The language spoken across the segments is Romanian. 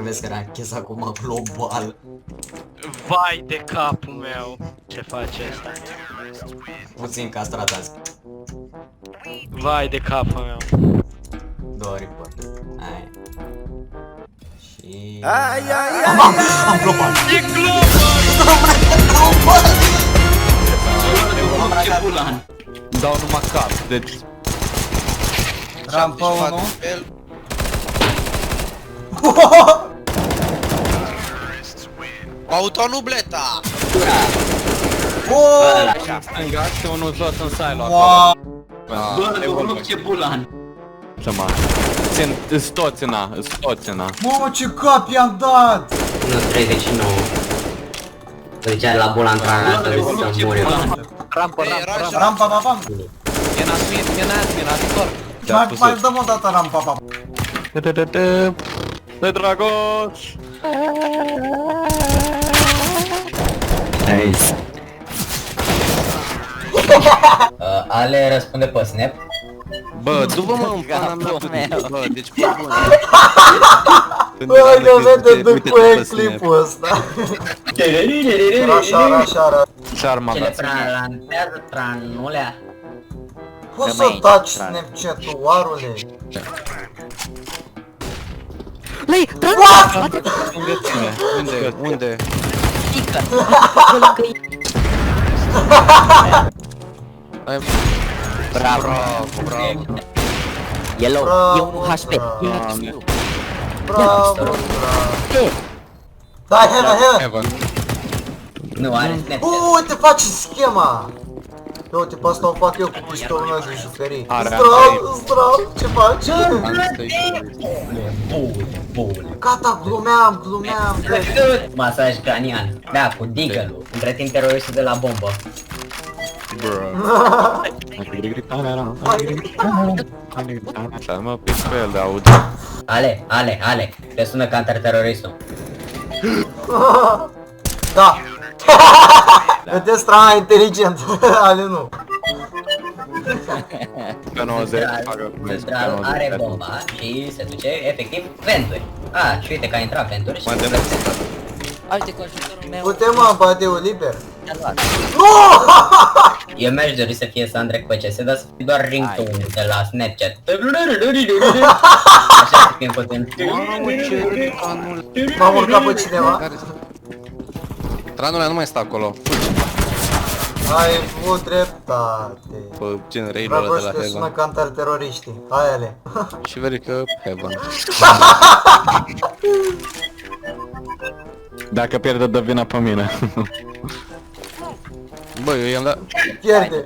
Dacă vezi că ranchez acum global. Vai de capul meu. Ce face asta? Puțin castrat azi. Vai de capul meu. Două report. Hai. Și... Ai, Am global! E global! Am racat bulan. Dau numai cap, deci... Rampa 1. Autonubleta! Stânga și unul jos în silo Wow. acolo. Bă, ce bulan! Ce mă? Îs toți în A, îs toți în A. Mamă, ce cap i-am dat! 1.39. Zicea la bulan trană asta de să muri. Rampă, rampă. Rampa, papa. E admin, ajutor. Mai dăm o dată rampa, papa. De Dragoș! Nice. Ale răspunde pe Snap. Bă, du-vă mă în pana mea, bă, deci pe bune. Bă, ne vede după clipul ăsta. Rașa. Ce arma Cele dați? pralantează tranulea. Poți să taci Snapchat-ul, oarule? Lei, Unde ține? Unde? Bravo. Yellow, e un HP. Bravo, bravo. Da, Heaven. Nu are Snapchat. Uite, faci schema! Ia uite, pe asta o fac eu cu pistolul meu de jucării. Are, Zdrav, ce faci? Gata, glumeam. Masaj cranian. Da, cu Deagle-ul. Între timp teroristul de la bombă. Așa, mă pic pe el de aud. Ale, te sună counter-teroristul. Da. Vedeți strana inteligent. Ale nu. Pe 90, Central are bomba și se duce efectiv venturi. Și uite că a intrat venturi și... Mai de Uite cu ajutorul meu. Putem mă, badeul liber. Te-a luat. Eu mi-aș dori să fie Sandrek pe CS, dar să fie doar ringtone de la Snapchat. Așa să fie putem. M-am urcat pe cineva. Tranul nu mai stă acolo. Ai avut dreptate. Pe gen raid-ul ăla de Dragoș, la te sună Heaven. counter-teroriștii. Hai ale. Și verică Heaven. Dacă pierde, dă vina pe mine. Bă, eu i-am dat... Pierde.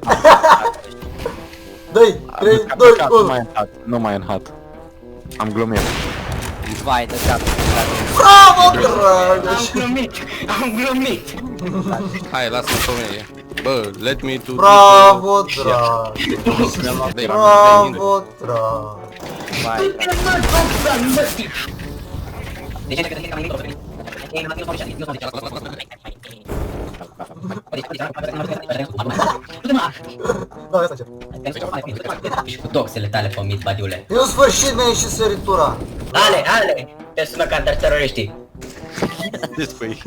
Dă-i, 3, 2, 1. Nu mai în hat. Am glumit. Vai de capul. Bravo, Dragoș. Am glumit! Hai, lasă-mă pe mine. Bă, let me to... Bravo, Dragoș. Bravo, Dragoș. Vai, De ce că am gândit Da, asta încep. și cu doxele tale pe mid, badiule. Eu în sfârșit mi-a ieșit săritura. Ale, te sună counter-teroriștii. Ce spui?